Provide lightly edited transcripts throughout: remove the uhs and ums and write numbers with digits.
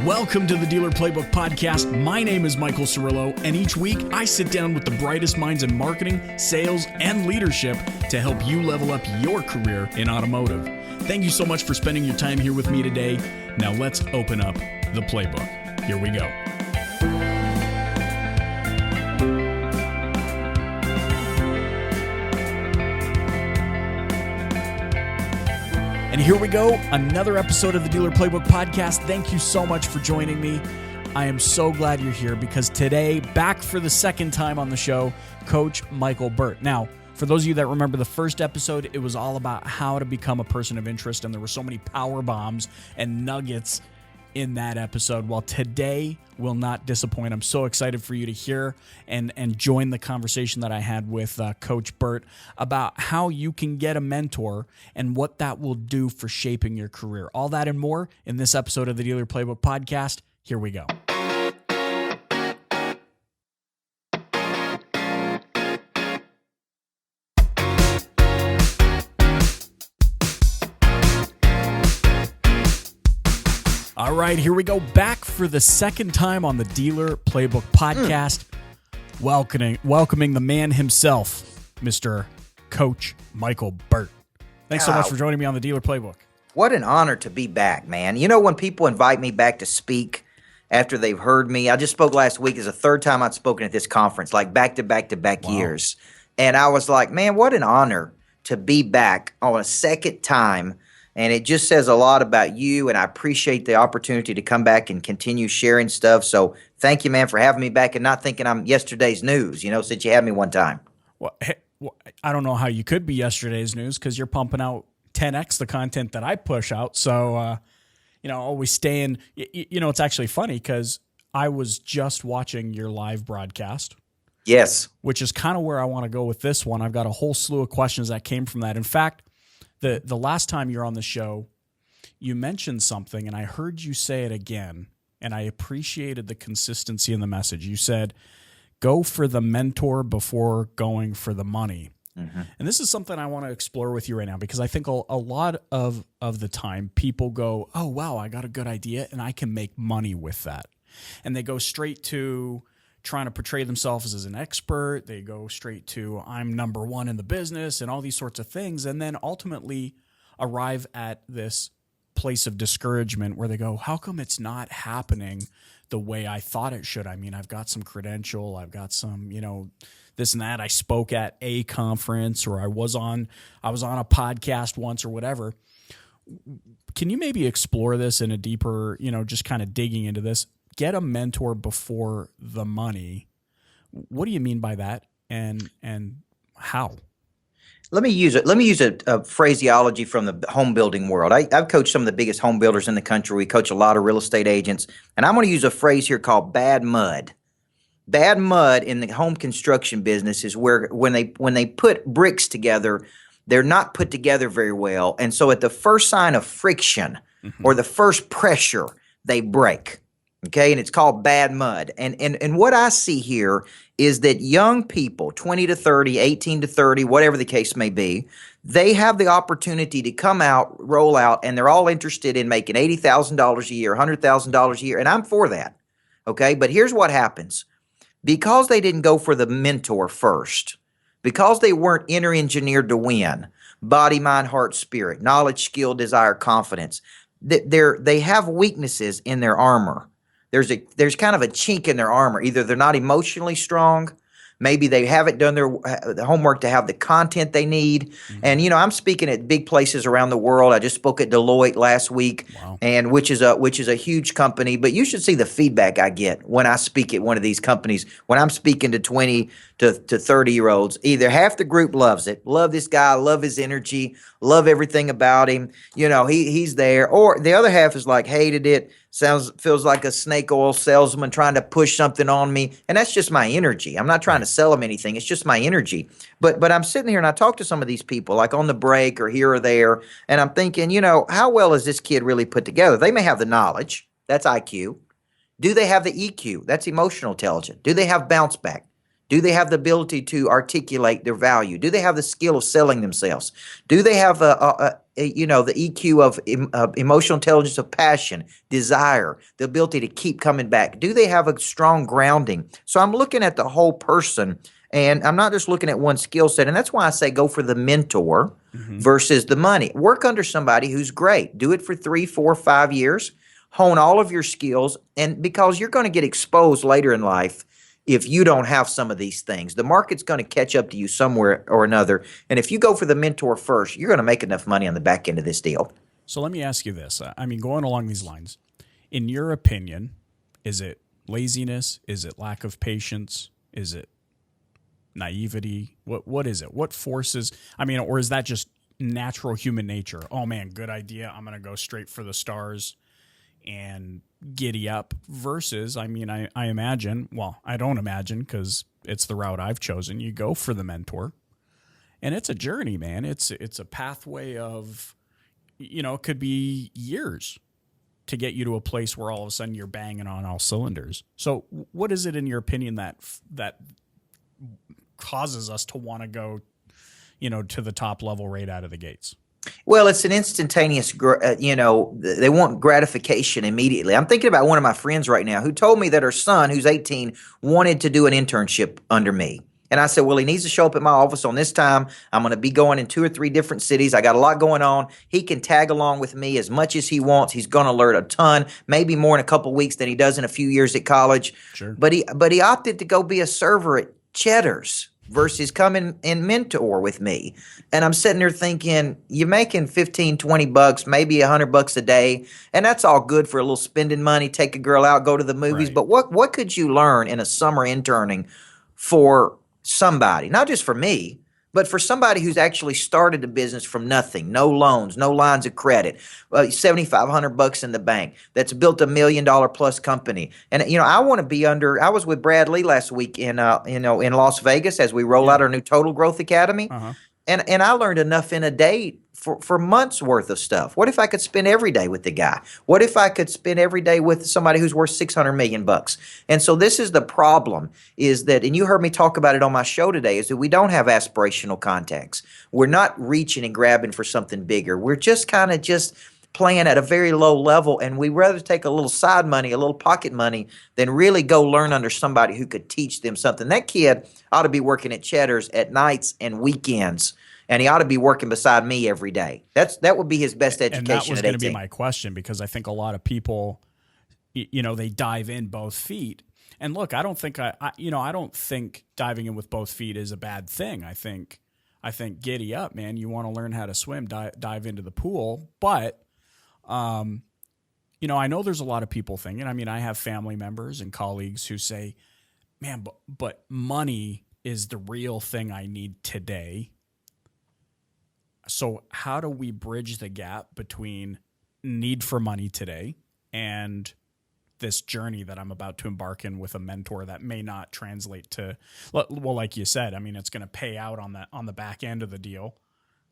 Welcome to the Dealer Playbook Podcast. My name is Michael Cirillo, and each week I sit down with the brightest minds in marketing, sales, and leadership to help you level up your career in automotive. Thank you so much for spending your time here with me today. Now let's open up the playbook. Here we go. And here we go, another episode of the Dealer Playbook Podcast. Thank you so much for joining me. I am so glad you're here because today, back for the second time on the show, Coach Micheal Burt. Now, for those of you that remember the first episode, it was all about how to become a person of interest, and there were so many power bombs and nuggets in that episode. Well, today will not disappoint. I'm so excited for you to hear and join the conversation that I had with Coach Burt about how you can get a mentor and what that will do for shaping your career. All that and more in this episode of the Dealer Playbook Podcast. Here we go. All right, here we go. Back for the second time on the Dealer Playbook Podcast. Welcoming the man himself, Mr. Coach Micheal Burt. Thanks so much for joining me on the Dealer Playbook. What an honor to be back, man. You know, when people invite me back to speak after they've heard me, I just spoke last week. It's the third time I'd spoken at this conference, like back-to-back years. And I was like, man, what an honor to be back on a second time. And it just says a lot about you, and I appreciate the opportunity to come back and continue sharing stuff. So thank you, man, for having me back and not thinking I'm yesterday's news, since you had me one time. Well, I don't know how you could be yesterday's news because you're pumping out 10x the content that I push out. So, always staying – it's actually funny because I was just watching your live broadcast. Yes. Which is kind of where I want to go with this one. I've got a whole slew of questions that came from that. In fact, The last time you're on the show, you mentioned something, and I heard you say it again, and I appreciated the consistency in the message. You said, go for the mentor before going for the money. Mm-hmm. And this is something I want to explore with you right now because I think a lot of the time people go, oh, wow, I got a good idea, and I can make money with that. And they go straight to trying to portray themselves as an expert. They go straight to I'm number one in the business and all these sorts of things, and then ultimately arrive at this place of discouragement where they go, how come it's not happening the way I thought it should? I mean, I've got some credential, I've got some, this and that. I spoke at a conference, or I was on a podcast once, or whatever. Can you maybe explore this in a deeper, just kind of digging into this? Get a mentor before the money. What do you mean by that, and how? Let me use a phraseology from the home building world. I've coached some of the biggest home builders in the country. We coach a lot of real estate agents, and I'm going to use a phrase here called bad mud. Bad mud in the home construction business is where when they put bricks together, they're not put together very well, and so at the first sign of friction or the first pressure, they break. Okay, and it's called bad mud. And what I see here is that young people, 20 to 30, 18 to 30, whatever the case may be, they have the opportunity to come out, roll out, and they're all interested in making $80,000 a year, $100,000 a year, and I'm for that. Okay, but here's what happens. Because they didn't go for the mentor first, because they weren't inner engineered to win, body, mind, heart, spirit, knowledge, skill, desire, confidence, they have weaknesses in their armor. There's kind of a chink in their armor. Either they're not emotionally strong, maybe they haven't done the homework to have the content they need. Mm-hmm. And I'm speaking at big places around the world. I just spoke at Deloitte last week, and which is a huge company. But you should see the feedback I get when I speak at one of these companies. When I'm speaking to 20 to 30-year-olds, either half the group loves it, love this guy, love his energy, love everything about him. He's there, or the other half is like hated it. Feels like a snake oil salesman trying to push something on me. And that's just my energy. I'm not trying to sell them anything. It's just my energy. But I'm sitting here and I talk to some of these people like on the break or here or there. And I'm thinking, how well is this kid really put together? They may have the knowledge. That's IQ. Do they have the EQ? That's emotional intelligence. Do they have bounce back? Do they have the ability to articulate their value? Do they have the skill of selling themselves? Do they have the EQ of emotional intelligence, of passion, desire, the ability to keep coming back? Do they have a strong grounding? So I'm looking at the whole person, and I'm not just looking at one skill set. And that's why I say go for the mentor versus the money. Work under somebody who's great. Do it for 3, 4, 5 years. Hone all of your skills, and because you're going to get exposed later in life if you don't have some of these things. The market's going to catch up to you somewhere or another. And if you go for the mentor first, you're going to make enough money on the back end of this deal. So let me ask you this. I mean, going along these lines, in your opinion, is it laziness? Is it lack of patience? Is it naivety? What is it? What forces? I mean, or is that just natural human nature? Oh man, good idea. I'm going to go straight for the stars and giddy up versus, I mean, I imagine, well, I don't imagine because it's the route I've chosen. You go for the mentor, and it's a journey, man. It's a pathway of, it could be years to get you to a place where all of a sudden you're banging on all cylinders. So what is it in your opinion that causes us to want to go, to the top level right out of the gates? Well, it's an instantaneous, they want gratification immediately. I'm thinking about one of my friends right now who told me that her son, who's 18, wanted to do an internship under me. And I said, well, he needs to show up at my office on this time. I'm going to be going in 2 or 3 different cities. I got a lot going on. He can tag along with me as much as he wants. He's going to learn a ton, maybe more in a couple of weeks than he does in a few years at college. Sure. But he opted to go be a server at Cheddar's versus come and mentor with me. And I'm sitting there thinking, you're making 15, 20 bucks, maybe $100 a day. And that's all good for a little spending money, take a girl out, go to the movies. Right. But what could you learn in a summer interning for somebody, not just for me, but for somebody who's actually started a business from nothing, no loans, no lines of credit, $7,500 in the bank, that's built $1 million plus company. And I want to be under. I was with Brad Lee last week in Las Vegas as we roll out our new Total Growth Academy. Uh-huh. And I learned enough in a day for months worth of stuff. What if I could spend every day with the guy? What if I could spend every day with somebody who's worth $600 million? And so this is the problem, is that, and you heard me talk about it on my show today, is that we don't have aspirational contacts. We're not reaching and grabbing for something bigger. We're just kind of just playing at a very low level, and we rather take a little side money, a little pocket money, than really go learn under somebody who could teach them something. That kid ought to be working at Cheddar's at nights and weekends, and he ought to be working beside me every day. That would be his best education. And that was going to be 18. my question, because I think a lot of people, they dive in both feet. And look, I don't think I don't think diving in with both feet is a bad thing. I think giddy up, man. You want to learn how to swim, dive into the pool, but I know there's a lot of people thinking, I mean, I have family members and colleagues who say, man, but money is the real thing I need today. So how do we bridge the gap between need for money today and this journey that I'm about to embark in with a mentor that may not translate to, well, like you said, I mean, it's going to pay out on the back end of the deal.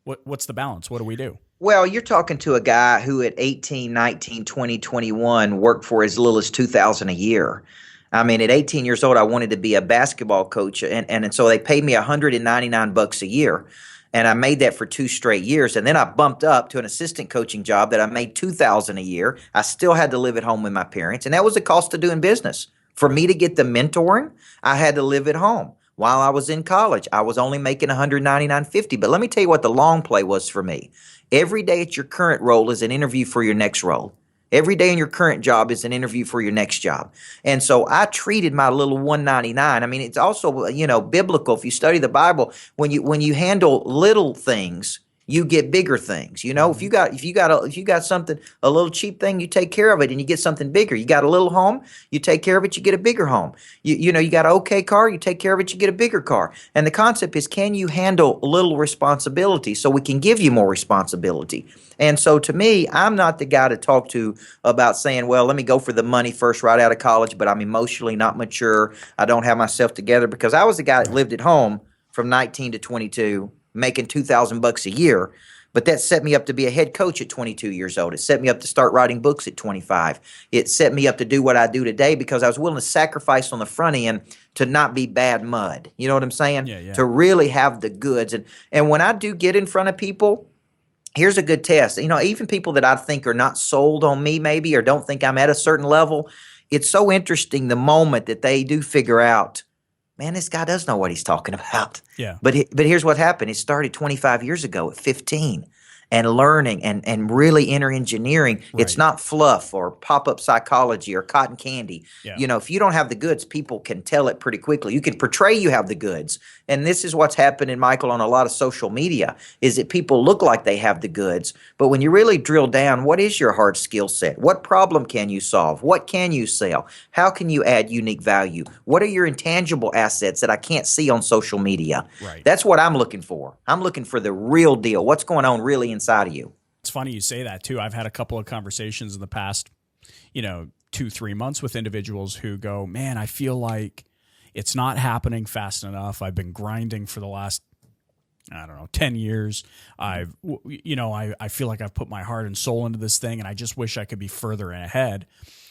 What's the balance? What do we do? Well, you're talking to a guy who at 18, 19, 20, 21 worked for as little as $2,000 a year. I mean, at 18 years old, I wanted to be a basketball coach, and so they paid me $199 a year. And I made that for 2 straight years. And then I bumped up to an assistant coaching job that I made $2,000 a year. I still had to live at home with my parents. And that was the cost of doing business. For me to get the mentoring, I had to live at home. While I was in college, I was only making $199.50. But let me tell you what the long play was for me. Every day at your current role is an interview for your next role. Every day in your current job is an interview for your next job. And so I treated my little $199. I mean, it's also, biblical. If you study the Bible, when you handle little things, you get bigger things. If you got something, a little cheap thing, you take care of it and you get something bigger. You got a little home, you take care of it, you get a bigger home. You got an okay car, you take care of it, you get a bigger car. And the concept is, can you handle little responsibility so we can give you more responsibility? And so to me, I'm not the guy to talk to about saying, well, let me go for the money first right out of college, but I'm emotionally not mature. I don't have myself together, because I was the guy that lived at home from 19 to 22. making $2,000 a year. But that set me up to be a head coach at 22 years old. It set me up to start writing books at 25. It set me up to do what I do today because I was willing to sacrifice on the front end to not be bad mud. You know what I'm saying? Yeah. To really have the goods. And when I do get in front of people, here's a good test. You know, even people that I think are not sold on me maybe or don't think I'm at a certain level, it's so interesting the moment that they do figure out, man, this guy does know what he's talking about. Yeah. But here's what happened. It started 25 years ago at 15. And learning and really inner engineering. Right. It's not fluff or pop-up psychology or cotton candy. Yeah. You know, if you don't have the goods, people can tell it pretty quickly. You can portray you have the goods. And this is what's happening, Michael, on a lot of social media, is that people look like they have the goods. But when you really drill down, what is your hard skill set? What problem can you solve? What can you sell? How can you add unique value? What are your intangible assets that I can't see on social media? Right. That's what I'm looking for. I'm looking for the real deal. What's going on really inside of you? It's funny you say that too. I've had a couple of conversations in the past, 2-3 months with individuals who go, man, I feel like it's not happening fast enough. I've been grinding for the last, 10 years. I feel like I've put my heart and soul into this thing and I just wish I could be further ahead.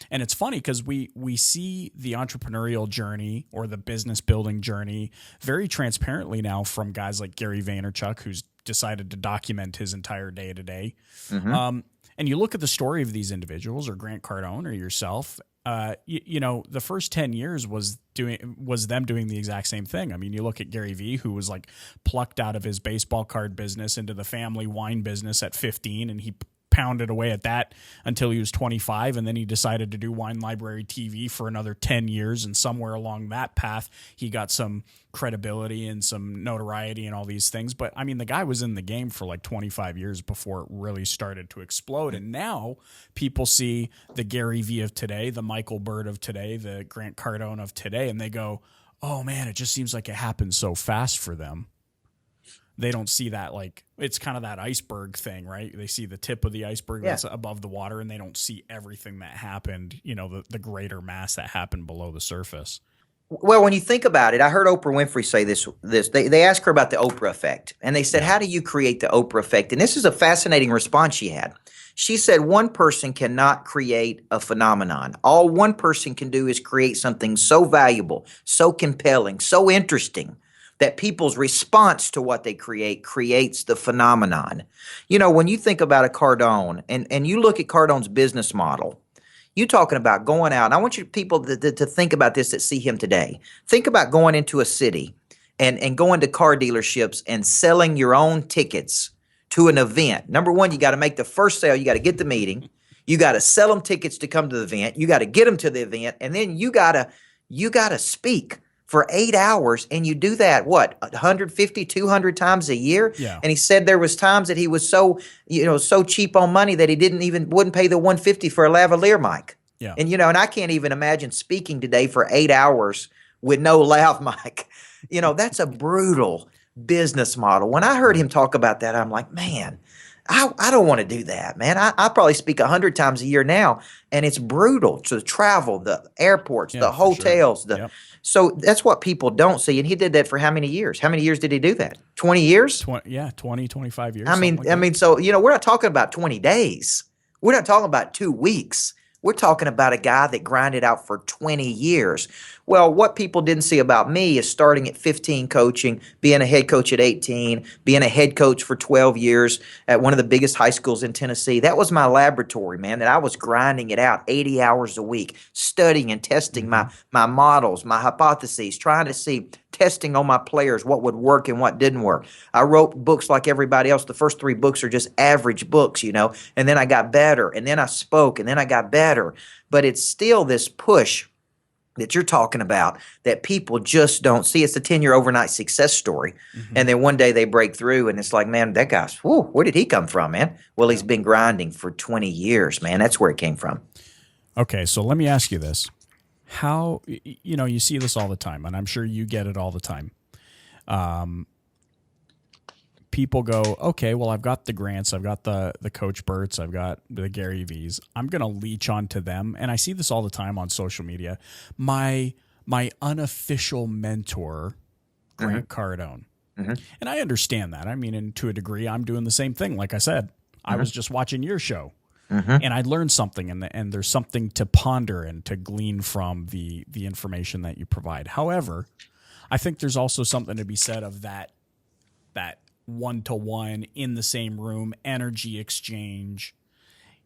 And it's funny because we see the entrepreneurial journey or the business building journey very transparently now from guys like Gary Vaynerchuk, who's decided to document his entire day to day. And you look at the story of these individuals or Grant Cardone or yourself, the first 10 years was them doing the exact same thing. I mean, you look at Gary V, who was like plucked out of his baseball card business into the family wine business at 15, and he pounded away at that until he was 25, and then he decided to do Wine Library TV for another 10 years, and somewhere along that path he got some credibility and some notoriety and all these things. But I mean, the guy was in the game for like 25 years before it really started to explode, and now people see the Gary V of today, the Micheal Burt of today, the Grant Cardone of today, and they go, oh man, it just seems like it happened so fast for them. They don't see that, like, it's kind of that iceberg thing, right? They see the tip of the iceberg that's above the water, and they don't see everything that happened, the greater mass that happened below the surface. Well, when you think about it, I heard Oprah Winfrey say this. They asked her about the Oprah effect, and they said, how do you create the Oprah effect? And this is a fascinating response she had. She said, one person cannot create a phenomenon. All one person can do is create something so valuable, so compelling, so interesting, that people's response to what they creates the phenomenon. When you think about a Cardone and you look at Cardone's business model, you talking about going out. And I want you people to think about this that see him today. Think about going into a city and going to car dealerships and selling your own tickets to an event. Number one, you got to make the first sale. You got to get the meeting. You got to sell them tickets to come to the event. You got to get them to the event. And then you got to speak for 8 hours, and you do that, 150, 200 times a year? Yeah. And he said there was times that he was so cheap on money that he wouldn't pay the $150 for a lavalier mic. Yeah. And, and I can't even imagine speaking today for 8 hours with no lav mic. That's a brutal business model. When I heard him talk about that, I'm like, man, I don't want to do that, man. I probably speak 100 times a year now, and it's brutal to travel, the airports, the hotels. Sure. So that's what people don't see. And he did that for how many years? How many years did he do that? 20 years? 20, 25 years. So, we're not talking about 20 days. We're not talking about 2 weeks. We're talking about a guy that grinded out for 20 years. Well, what people didn't see about me is starting at 15 coaching, being a head coach at 18, being a head coach for 12 years at one of the biggest high schools in Tennessee. That was my laboratory, man, that I was grinding it out 80 hours a week, studying and testing my models, my hypotheses, trying to see, testing on my players, what would work and what didn't work. I wrote books like everybody else. The first 3 books are just average books, and then I got better, and then I spoke, and then I got better. But it's still this push that you're talking about that people just don't see. It's a 10-year overnight success story. And then one day they break through and it's like, man, that guy's, where did he come from, man? Well, he's been grinding for 20 years, man. That's where it came from. Okay, so let me ask you this. How, you see this all the time, and I'm sure you get it all the time. People go, okay, well, I've got the Grants, I've got the Coach Burts, I've got the Gary V's. I'm going to leech onto them. And I see this all the time on social media. My unofficial mentor, Grant Cardone. And I understand that. I mean, and to a degree, I'm doing the same thing. Like I said, I was just watching your show. And I learned something, and there's something to ponder and to glean from the information that you provide. However, I think there's also something to be said of that one-to-one in the same room energy exchange,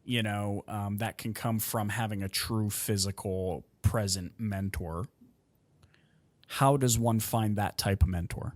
that can come from having a true physical present mentor. How does one find that type of mentor?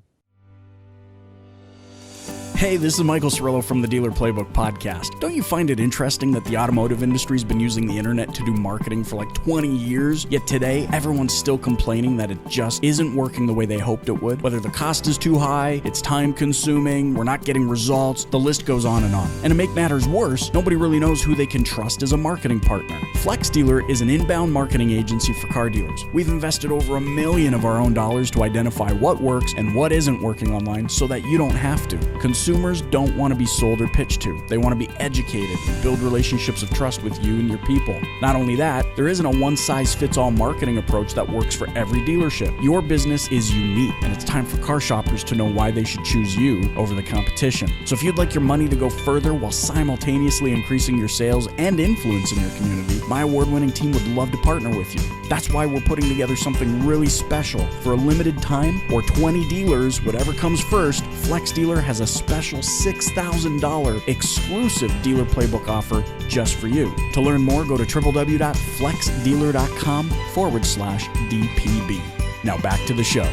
Hey, this is Michael Cirillo from the Dealer Playbook podcast. Don't you find it interesting that the automotive industry's been using the internet to do marketing for like 20 years, yet today everyone's still complaining that it just isn't working the way they hoped it would? Whether the cost is too high, it's time consuming, we're not getting results, the list goes on. And to make matters worse, nobody really knows who they can trust as a marketing partner. Flex Dealer is an inbound marketing agency for car dealers. We've invested over $1 million of our own dollars to identify what works and what isn't working online so that you don't have to. Consumers don't want to be sold or pitched to. They want to be educated and build relationships of trust with you and your people. Not only that, there isn't a one-size-fits-all marketing approach that works for every dealership. Your business is unique, and it's time for car shoppers to know why they should choose you over the competition. So if you'd like your money to go further while simultaneously increasing your sales and influence in your community, my award-winning team would love to partner with you. That's why we're putting together something really special. For a limited time or 20 dealers, whatever comes first, Flex Dealer has a special $6,000 exclusive Dealer Playbook offer just for you. To learn more, go to www.flexdealer.com/DPB. Now back to the show.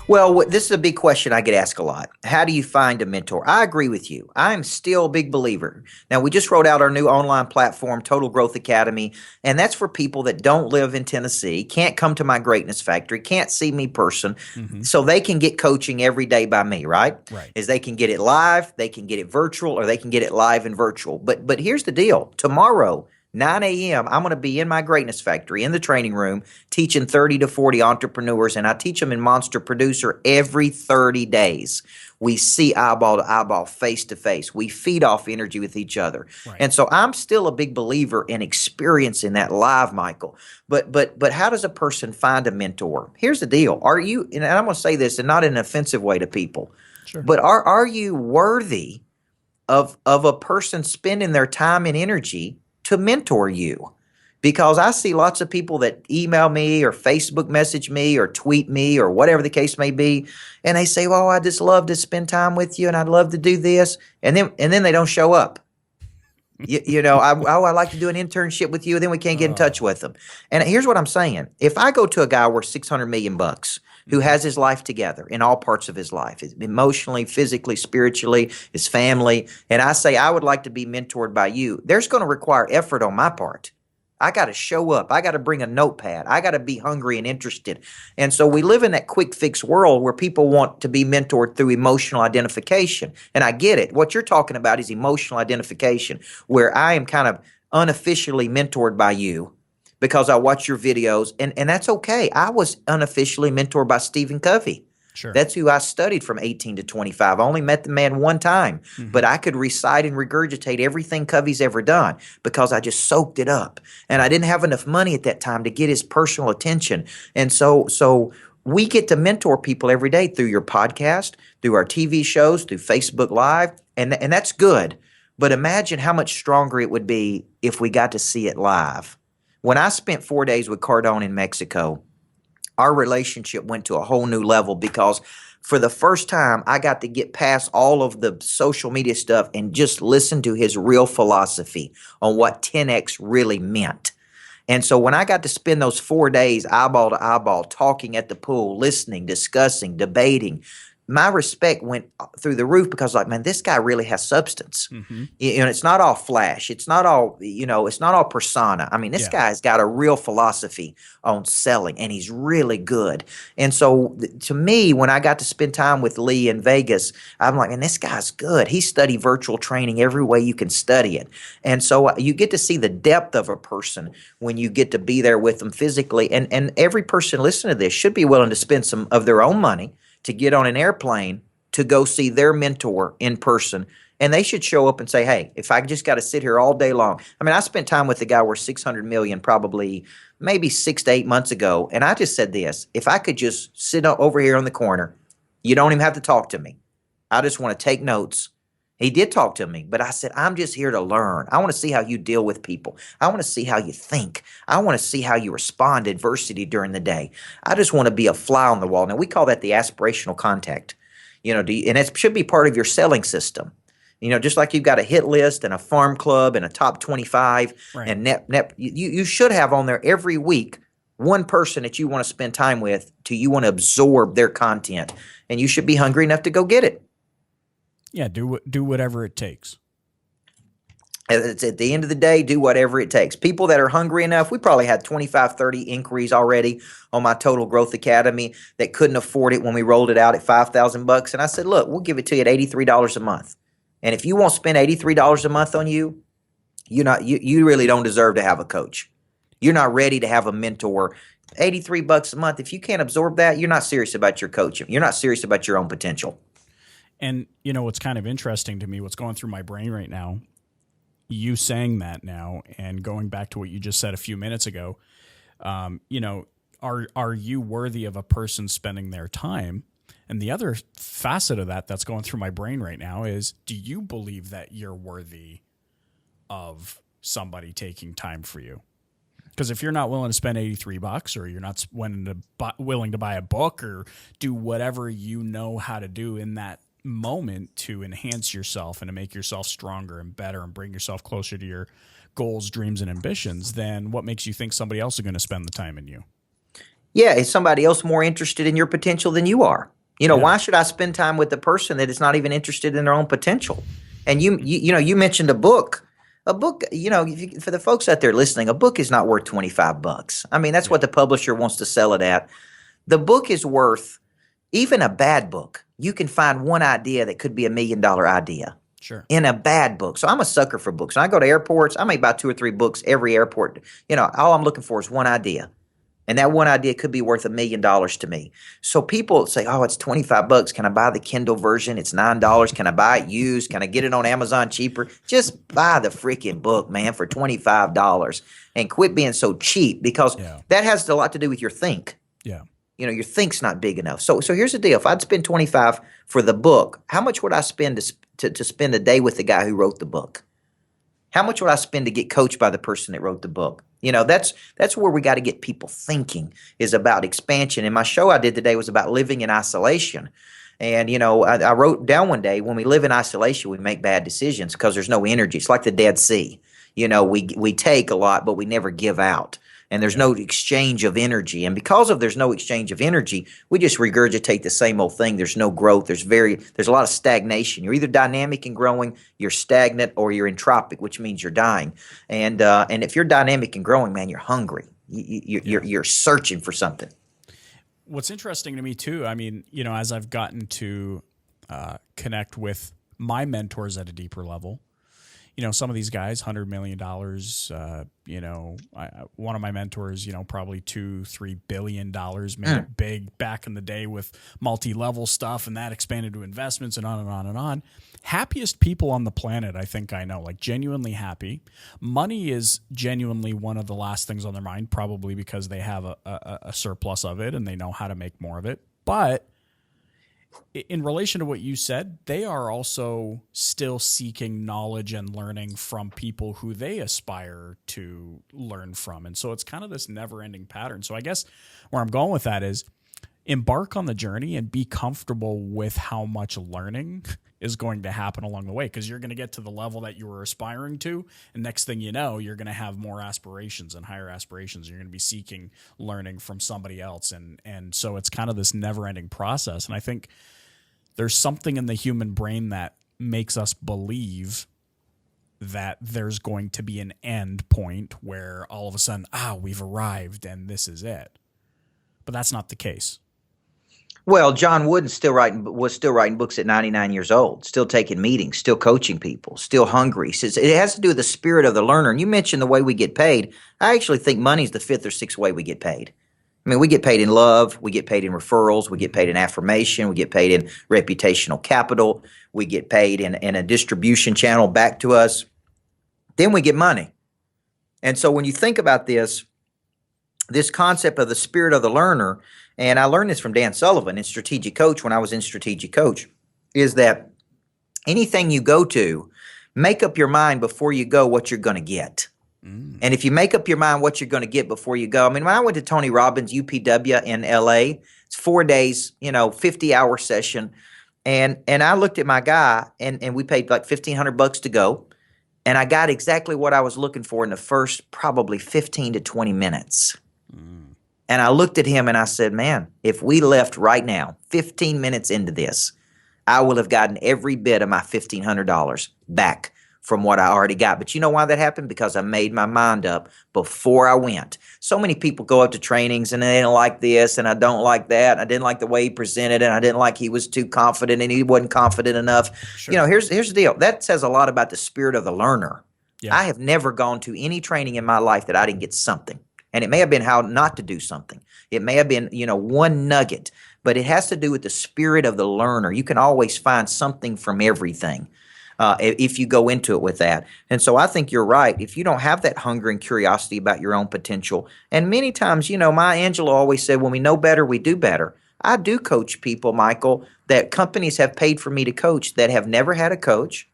Well, this is a big question I get asked a lot. How do you find a mentor? I agree with you. I'm still a big believer. Now, we just rolled out our new online platform, Total Growth Academy, and that's for people that don't live in Tennessee, can't come to my Greatness Factory, can't see me person, so they can get coaching every day by me, right? Is they can get it live, they can get it virtual, or they can get it live and virtual. But here's the deal. Tomorrow, 9 a.m., I'm going to be in my Greatness Factory in the training room teaching 30 to 40 entrepreneurs, and I teach them in Monster Producer every 30 days. We see eyeball to eyeball, face to face. We feed off energy with each other. And so I'm still a big believer in experiencing that live, Michael. But how does a person find a mentor? Here's the deal. Are you, and I'm going to say this and not in an offensive way to people, but are you worthy of a person spending their time and energy to mentor you? Because I see lots of people that email me or Facebook message me or tweet me or whatever the case may be, and they say, "Well, I just love to spend time with you, and I'd love to do this," and then they don't show up. I'd like to do an internship with you, and then we can't get in touch with them. And here's what I'm saying: if I go to a guy worth $600 million who has his life together in all parts of his life, emotionally, physically, spiritually, his family, and I say, I would like to be mentored by you, there's going to require effort on my part. I got to show up. I got to bring a notepad. I got to be hungry and interested. And so we live in that quick fix world where people want to be mentored through emotional identification. And I get it. What you're talking about is emotional identification, where I am kind of unofficially mentored by you because I watch your videos, and that's okay. I was unofficially mentored by Stephen Covey. That's who I studied from 18 to 25. I only met the man one time, but I could recite and regurgitate everything Covey's ever done because I just soaked it up. And I didn't have enough money at that time to get his personal attention. And so we get to mentor people every day through your podcast, through our TV shows, through Facebook Live, and that's good. But imagine how much stronger it would be if we got to see it live. When I spent 4 days with Cardone in Mexico, our relationship went to a whole new level because for the first time, I got to get past all of the social media stuff and just listen to his real philosophy on what 10X really meant. And so when I got to spend those 4 days eyeball to eyeball, talking at the pool, listening, discussing, debating, my respect went through the roof because, like, man, this guy really has substance. It's not all flash. It's not all, it's not all persona. I mean, this guy's got a real philosophy on selling, and he's really good. And so to me, when I got to spend time with Lee in Vegas, I'm like, man, this guy's good. He studied virtual training every way you can study it. And so you get to see the depth of a person when you get to be there with them physically. And every person listening to this should be willing to spend some of their own money to get on an airplane to go see their mentor in person And they should show up and say, hey, if I just got to sit here all day long. I mean, I spent time with the guy worth $600 million probably maybe 6 to 8 months ago. And I just said this, if I could just sit over here on the corner, you don't even have to talk to me. I just want to take notes. He did talk to me, but I said, I'm just here to learn. I want to see how you deal with people. I want to see how you think. I want to see how you respond to adversity during the day. I just want to be a fly on the wall. Now, we call that the aspirational contact. And it should be part of your selling system. Just like you've got a hit list and a farm club and a top 25, right. And you should have on there every week one person that you want to spend time with you want to absorb their content, and you should be hungry enough to go get it. Yeah, do whatever it takes. It's at the end of the day, do whatever it takes. People that are hungry enough, we probably had 25, 30 inquiries already on my Total Growth Academy that couldn't afford it when we rolled it out at $5,000. And I said, look, we'll give it to you at $83 a month. And if you won't spend $83 a month on you, you really don't deserve to have a coach. You're not ready to have a mentor. $83 a month. If you can't absorb that, you're not serious about your coaching. You're not serious about your own potential. And what's kind of interesting to me, what's going through my brain right now, you saying that now and going back to what you just said a few minutes ago, are you worthy of a person spending their time? And the other facet of that's going through my brain right now is, do you believe that you're worthy of somebody taking time for you? Because if you're not willing to spend $83 or you're not willing to buy a book or do whatever you know how to do in that moment to enhance yourself and to make yourself stronger and better and bring yourself closer to your goals, dreams, and ambitions, then what makes you think somebody else is going to spend the time in you? Yeah, is somebody else more interested in your potential than you are? Why should I spend time with the person that is not even interested in their own potential? And you mentioned a book. A book, for the folks out there listening, a book is not worth $25. I mean, that's what the publisher wants to sell it at. The book is worth, even a bad book, you can find one idea that could be $1 million idea. Sure. In a bad book. So I'm a sucker for books. When I go to airports, I may buy 2 or 3 books every airport. All I'm looking for is one idea. And that one idea could be worth $1 million to me. So people say, oh, it's $25. Can I buy the Kindle version? It's $9. Can I buy it used? Can I get it on Amazon cheaper? Just buy the freaking book, man, for $25 and quit being so cheap, because that has a lot to do with your think. Yeah. Your think's not big enough. So here's the deal. If I'd spend $25 for the book, how much would I spend to spend a day with the guy who wrote the book? How much would I spend to get coached by the person that wrote the book? That's where we got to get people thinking, is about expansion. And my show I did today was about living in isolation. And, I wrote down one day, when we live in isolation, we make bad decisions because there's no energy. It's like the Dead Sea. We take a lot, but we never give out. And there's no exchange of energy. And because there's no exchange of energy, we just regurgitate the same old thing. There's no growth. There's a lot of stagnation. You're either dynamic and growing, you're stagnant, or you're entropic, which means you're dying. And if you're dynamic and growing, man, you're hungry. You're searching for something. What's interesting to me too, I mean, as I've gotten to connect with my mentors at a deeper level, some of these guys, $100 million, one of my mentors, probably $2-3 billion, made it big back in the day with multi-level stuff, and that expanded to investments and on and on and on. Happiest people on the planet, I think I know, like genuinely happy. Money is genuinely one of the last things on their mind, probably because they have a surplus of it and they know how to make more of it. But in relation to what you said, they are also still seeking knowledge and learning from people who they aspire to learn from. And so it's kind of this never-ending pattern. So I guess where I'm going with that is embark on the journey and be comfortable with how much learning is going to happen along the way, because you're going to get to the level that you were aspiring to, and next thing you know, you're going to have more aspirations and higher aspirations. You're going to be seeking learning from somebody else, and so it's kind of this never-ending process. And I think there's something in the human brain that makes us believe that there's going to be an end point where all of a sudden, we've arrived and this is it. But that's not the case. Well, John Wooden was still writing books at 99 years old, still taking meetings, still coaching people, still hungry. Says it has to do with the spirit of the learner. And you mentioned the way we get paid. I actually think money is the 5th or 6th way we get paid. I mean, we get paid in love, we get paid in referrals, we get paid in affirmation, we get paid in reputational capital, we get paid in a distribution channel back to us. Then we get money. And so when you think about this concept of the spirit of the learner, and I learned this from Dan Sullivan in Strategic Coach when I was in Strategic Coach, is that anything you go to, make up your mind before you go what you're going to get. And if you make up your mind what you're going to get before you go, I mean, when I went to Tony Robbins' UPW in LA, it's 4 days, 50-hour session. And I looked at my guy and we paid like $1,500 to go. And I got exactly what I was looking for in the first probably 15 to 20 minutes. And I looked at him and I said, man, if we left right now, 15 minutes into this, I will have gotten every bit of my $1,500 back from what I already got. But you know why that happened? Because I made my mind up before I went. So many people go up to trainings and they don't like this and I don't like that. I didn't like the way he presented and I didn't like he was too confident and he wasn't confident enough. Sure. Here's the deal. That says a lot about the spirit of the learner. Yeah. I have never gone to any training in my life that I didn't get something. And it may have been how not to do something. It may have been, one nugget, but it has to do with the spirit of the learner. You can always find something from everything. If you go into it with that. And so I think you're right. If you don't have that hunger and curiosity about your own potential, and many times, Maya Angelou always said, when we know better, we do better. I do coach people, Michael, that companies have paid for me to coach that have never had a coach.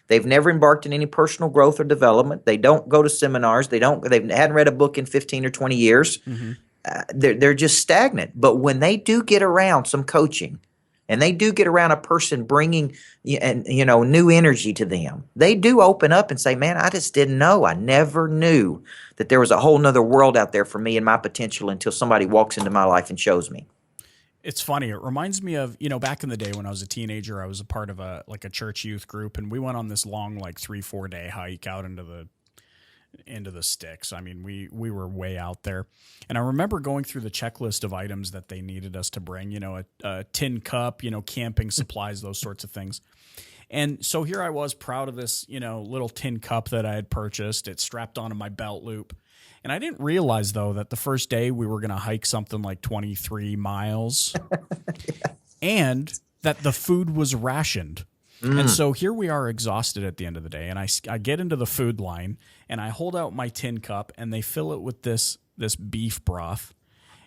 They've never embarked in any personal growth or development. They don't go to seminars. They hadn't read a book in 15 or 20 years. Mm-hmm. They're just stagnant. But when they do get around some coaching, and they do get around a person bringing, new energy to them, they do open up and say, man, I just didn't know. I never knew that there was a whole nother world out there for me and my potential until somebody walks into my life and shows me. It's funny. It reminds me of, back in the day when I was a teenager, I was a part of a church youth group, and we went on this long, 3-4 day hike out into the sticks. I mean, we were way out there. And I remember going through the checklist of items that they needed us to bring, a tin cup, camping supplies, those sorts of things. And so here I was, proud of this, little tin cup that I had purchased. It strapped onto my belt loop. And I didn't realize, though, that the first day we were going to hike something like 23 miles yeah. And that the food was rationed. And so here we are exhausted at the end of the day. And I get into the food line and I hold out my tin cup and they fill it with this beef broth.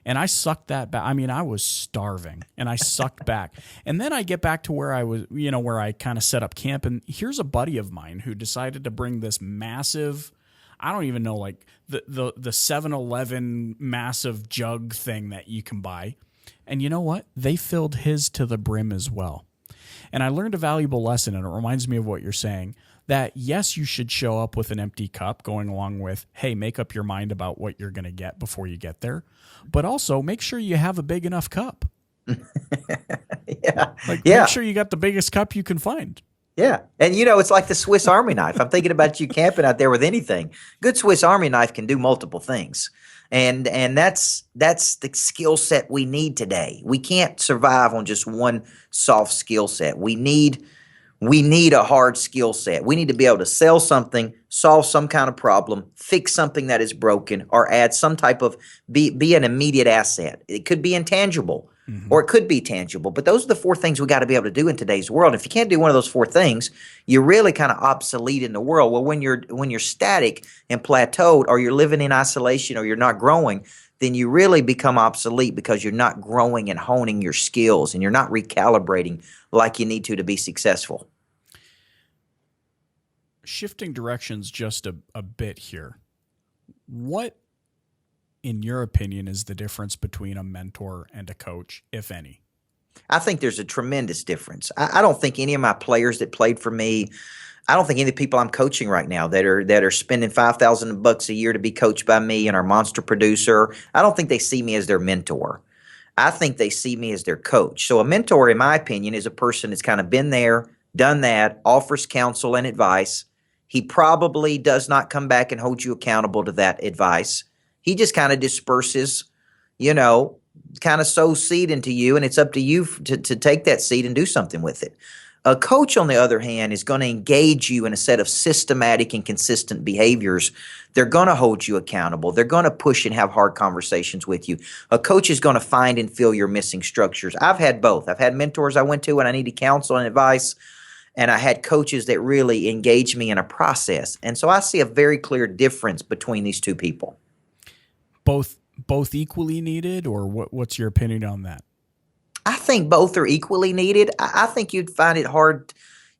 And I sucked that back. I mean, I was starving and I sucked back. And then I get back to where I was, where I kind of set up camp. And here's a buddy of mine who decided to bring this massive, I don't even know, like the 7-Eleven massive jug thing that you can buy. And you know what? They filled his to the brim as well. And I learned a valuable lesson, and it reminds me of what you're saying, that yes, you should show up with an empty cup going along with, hey, make up your mind about what you're going to get before you get there. But also make sure you have a big enough cup. Yeah. Make sure you got the biggest cup you can find. Yeah. And, it's like the Swiss Army knife. I'm thinking about you camping out there with anything. Good Swiss Army knife can do multiple things. And that's the skill set we need today. We can't survive on just one soft skill set. We need a hard skill set. We need to be able to sell something, solve some kind of problem, fix something that is broken, or add some type of be an immediate asset. It could be intangible. Mm-hmm. Or it could be tangible, but those are the 4 things we got to be able to do in today's world. If you can't do one of those 4 things, you're really kind of obsolete in the world. Well, when you're static and plateaued, or you're living in isolation, or you're not growing, then you really become obsolete because you're not growing and honing your skills, and you're not recalibrating like you need to be successful. Shifting directions just a bit here. What, in your opinion, is the difference between a mentor and a coach, if any? I think there's a tremendous difference. I don't think any of my players that played for me, I don't think any of the people I'm coaching right now that are spending $5,000 a year to be coached by me and are monster producer, I don't think they see me as their mentor. I think they see me as their coach. So a mentor, in my opinion, is a person that's kind of been there, done that, offers counsel and advice. He probably does not come back and hold you accountable to that advice. He just kind of disperses, kind of sows seed into you, and it's up to you to take that seed and do something with it. A coach, on the other hand, is going to engage you in a set of systematic and consistent behaviors. They're going to hold you accountable. They're going to push and have hard conversations with you. A coach is going to find and fill your missing structures. I've had both. I've had mentors I went to when I needed counsel and advice, and I had coaches that really engaged me in a process. And so I see a very clear difference between these two people. Both equally needed, or what's your opinion on that? I think both are equally needed. I think you'd find it hard.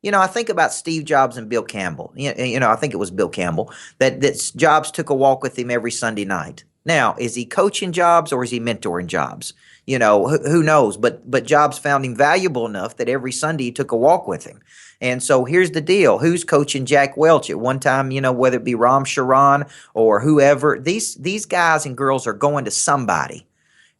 I think about Steve Jobs and Bill Campbell. I think it was Bill Campbell that Jobs took a walk with him every Sunday night. Now, is he coaching Jobs or is he mentoring Jobs? Who knows? But Jobs found him valuable enough that every Sunday he took a walk with him. And so here's the deal. Who's coaching Jack Welch at one time, whether it be Ram Charan or whoever, these guys and girls are going to somebody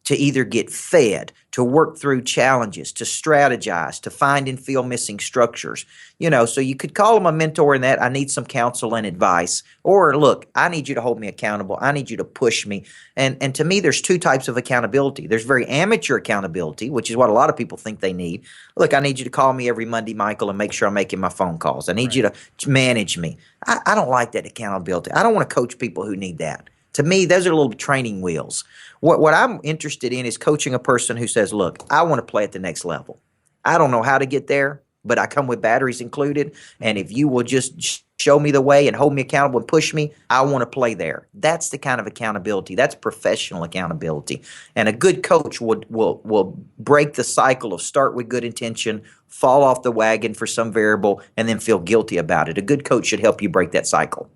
to either get fed, to work through challenges, to strategize, to find and fill missing structures. So you could call them a mentor in that I need some counsel and advice, or look, I need you to hold me accountable. I need you to push me. And to me, there's two types of accountability. There's very amateur accountability, which is what a lot of people think they need. Look, I need you to call me every Monday, Michael, and make sure I'm making my phone calls. I need you to manage me. I don't like that accountability. I don't want to coach people who need that. To me, those are little training wheels. What I'm interested in is coaching a person who says, look, I want to play at the next level. I don't know how to get there, but I come with batteries included. And if you will just show me the way and hold me accountable and push me, I want to play there. That's the kind of accountability. That's professional accountability. And a good coach will break the cycle of start with good intention, fall off the wagon for some variable, and then feel guilty about it. A good coach should help you break that cycle.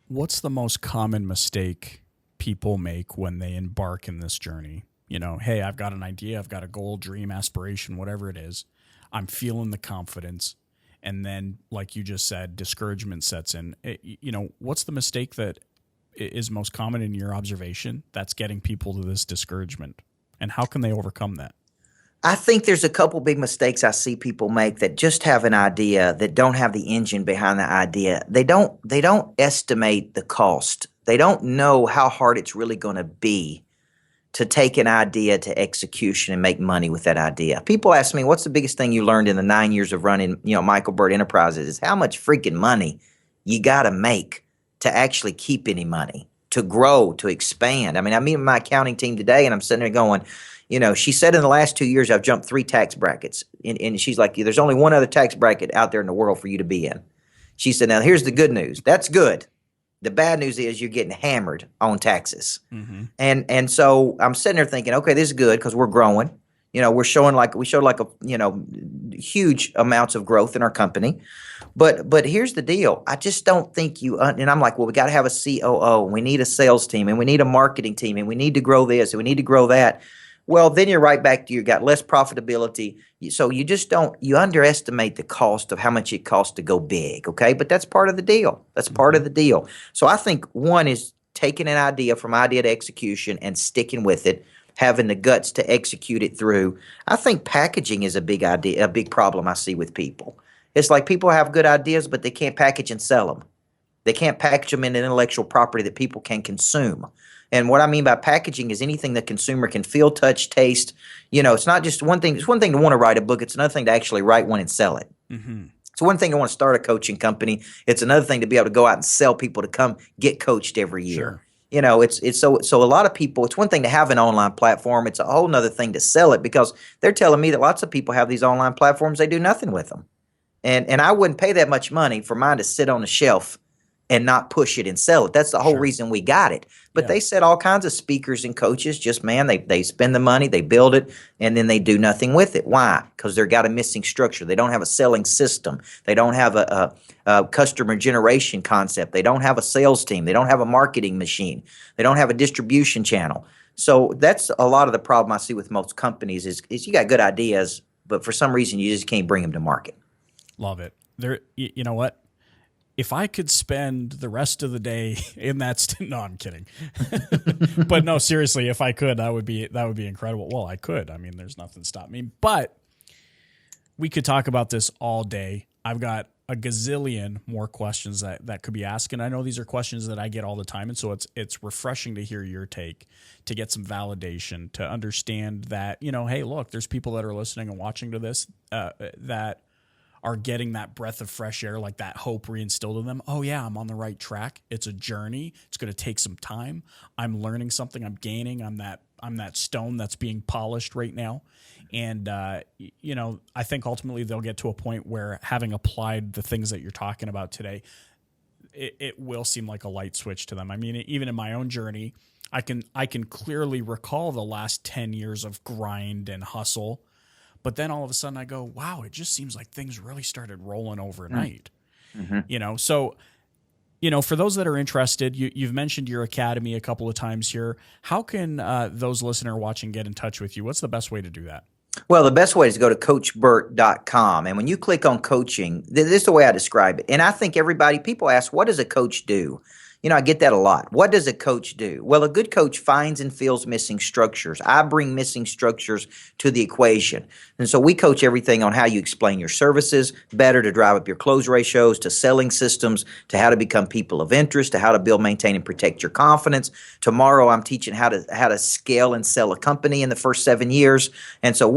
What's the most common mistake people make when they embark in this journey? Hey, I've got an idea, I've got a goal, dream, aspiration, whatever it is. I'm feeling the confidence. And then, like you just said, discouragement sets in. What's the mistake that is most common in your observation that's getting people to this discouragement? And how can they overcome that? I think there's a couple big mistakes I see people make that just have an idea that don't have the engine behind the idea. They don't estimate the cost. They don't know how hard it's really going to be to take an idea to execution and make money with that idea. People ask me, what's the biggest thing you learned in the 9 years of running, Micheal Burt Enterprises? Is how much freaking money you got to make to actually keep any money, to grow, to expand. I mean, I meet my accounting team today and I'm sitting there going, she said in the last 2 years, I've jumped 3 tax brackets. And she's like, there's only one other tax bracket out there in the world for you to be in. She said, now here's the good news. That's good. The bad news is you're getting hammered on taxes. Mm-hmm. And so I'm sitting there thinking, okay, this is good because we're growing. We showed huge amounts of growth in our company. But here's the deal. I just don't think and I'm like, well, we got to have a COO. And we need a sales team and we need a marketing team and we need to grow this and we need to grow that. Well, then you're right back to you got less profitability. So you underestimate the cost of how much it costs to go big, okay? But that's part of the deal. That's part of the deal. So I think one is taking an idea from idea to execution and sticking with it, having the guts to execute it through. I think packaging is a big problem I see with people. It's like people have good ideas, but they can't package and sell them. They can't package them into intellectual property that people can consume. And what I mean by packaging is anything the consumer can feel, touch, taste. It's not just one thing. It's one thing to want to write a book. It's another thing to actually write one and sell it. Mm-hmm. It's one thing to want to start a coaching company. It's another thing to be able to go out and sell people to come get coached every year. Sure. It's so a lot of people, it's one thing to have an online platform. It's a whole nother thing to sell it because they're telling me that lots of people have these online platforms. They do nothing with them. And I wouldn't pay that much money for mine to sit on a shelf and not push it and sell it. That's the whole reason we got it. But they set all kinds of speakers and coaches, they spend the money, they build it, and then they do nothing with it. Why? Because they've got a missing structure. They don't have a selling system. They don't have a customer generation concept. They don't have a sales team. They don't have a marketing machine. They don't have a distribution channel. So that's a lot of the problem I see with most companies is you got good ideas, but for some reason you just can't bring them to market. Love it. You know what? If I could spend the rest of the day in that, no, I'm kidding. But no, seriously, if I could, that would be incredible. Well, I could. I mean, there's nothing to stop me. But we could talk about this all day. I've got a gazillion more questions that could be asked. And I know these are questions that I get all the time. And so it's refreshing to hear your take, to get some validation, to understand that, hey, look, there's people that are listening and watching to this that are getting that breath of fresh air, like that hope reinstilled in them. Oh yeah, I'm on the right track. It's a journey. It's going to take some time. I'm learning something. I'm gaining. I'm that stone that's being polished right now. And, I think ultimately they'll get to a point where, having applied the things that you're talking about today, it will seem like a light switch to them. I mean, even in my own journey, I can clearly recall the last 10 years of grind and hustle, but then all of a sudden I go, wow, it just seems like things really started rolling overnight. Mm-hmm. So, for those that are interested, you've mentioned your academy a couple of times here. How can those listener watching get in touch with you? What's the best way to do that? Well, the best way is to go to coachburt.com. And when you click on coaching, this is the way I describe it. And I think people ask, what does a coach do? I get that a lot. What does a coach do? Well, a good coach finds and fills missing structures. I bring missing structures to the equation. And so we coach everything on how you explain your services better to drive up your close ratios, to selling systems, to how to become people of interest, to how to build, maintain, and protect your confidence. Tomorrow, I'm teaching how to scale and sell a company in the first 7 years. And so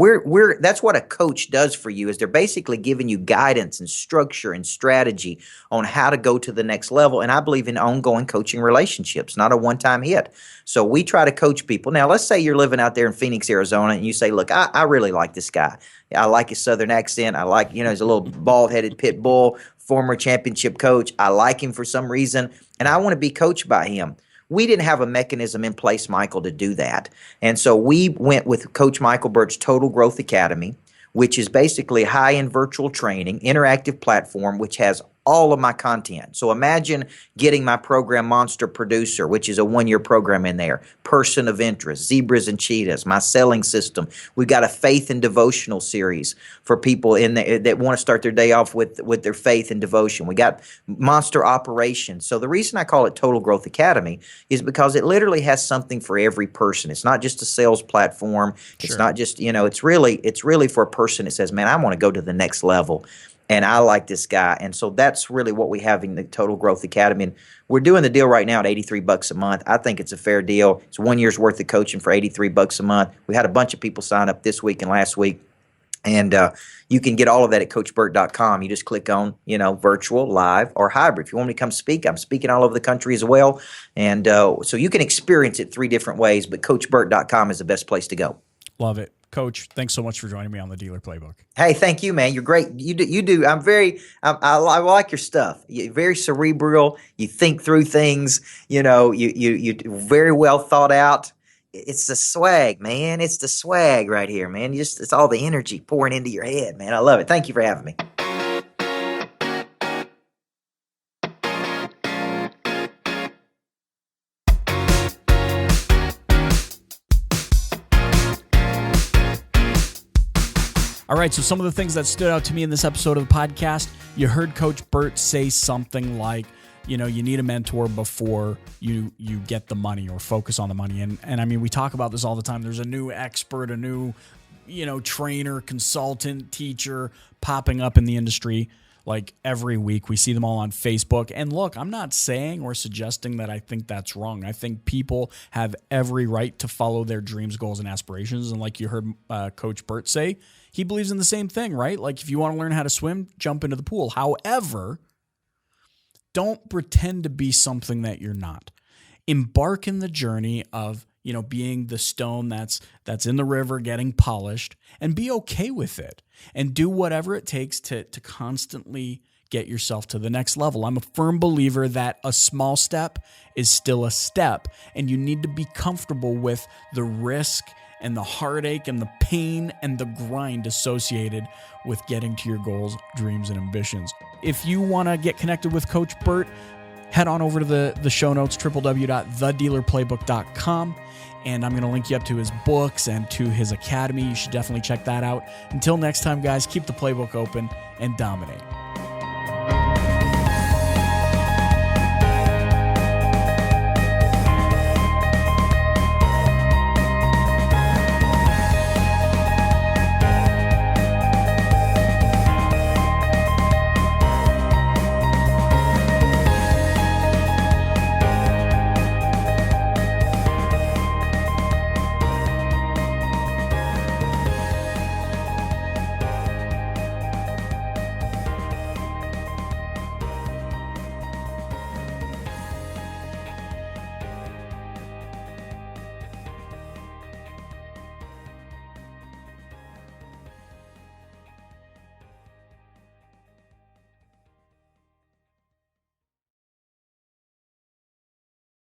that's what a coach does for you, is they're basically giving you guidance and structure and strategy on how to go to the next level. And I believe in ongoing coaching relationships, not a one-time hit. So we try to coach people. Now, let's say you're living out there in Phoenix, Arizona, and you say, look, I really like this guy. I like his Southern accent. I like, he's a little bald-headed pit bull, former championship coach. I like him for some reason, and I want to be coached by him. We didn't have a mechanism in place, Michael, to do that. And so we went with Coach Micheal Burt's Total Growth Academy, which is basically high-end virtual training, interactive platform, which has all of my content. So imagine getting my program Monster Producer, which is a 1-year program in there, Person of Interest, Zebras and Cheetahs, my selling system. We've got a faith and devotional series for people in there that want to start their day off with their faith and devotion. We got Monster Operations. So the reason I call it Total Growth Academy is because it literally has something for every person. It's not just a sales platform. Sure. It's not just, it's really for a person that says, man, I want to go to the next level. And I like this guy. And so that's really what we have in the Total Growth Academy. And we're doing the deal right now at $83 a month. I think it's a fair deal. It's 1 year's worth of coaching for $83 a month. We had a bunch of people sign up this week and last week. And you can get all of that at coachburt.com. You just click on, virtual, live, or hybrid. If you want me to come speak, I'm speaking all over the country as well. And so you can experience it 3 different ways, but coachburt.com is the best place to go. Love it. Coach, thanks so much for joining me on the Dealer Playbook. Hey, thank you, man. You're great. You do. I like your stuff. You're very cerebral. You think through things. You very well thought out. It's the swag, man. It's the swag right here, man. It's all the energy pouring into your head, man. I love it. Thank you for having me. All right, so some of the things that stood out to me in this episode of the podcast, you heard Coach Burt say something like, you need a mentor before you get the money or focus on the money. And I mean, we talk about this all the time. There's a new expert, a new, trainer, consultant, teacher popping up in the industry. Like every week, we see them all on Facebook. And look, I'm not saying or suggesting that I think that's wrong. I think people have every right to follow their dreams, goals, and aspirations. And like you heard Coach Burt say, he believes in the same thing, right? Like if you want to learn how to swim, jump into the pool. However, don't pretend to be something that you're not. Embark in the journey of, being the stone that's in the river getting polished, and be okay with it and do whatever it takes to constantly get yourself to the next level. I'm a firm believer that a small step is still a step, and you need to be comfortable with the risk and the heartache and the pain and the grind associated with getting to your goals, dreams, and ambitions. If you want to get connected with Coach Burt, head on over to the show notes, www.thedealerplaybook.com, and I'm going to link you up to his books and to his academy. You should definitely check that out. Until next time, guys, keep the playbook open and dominate.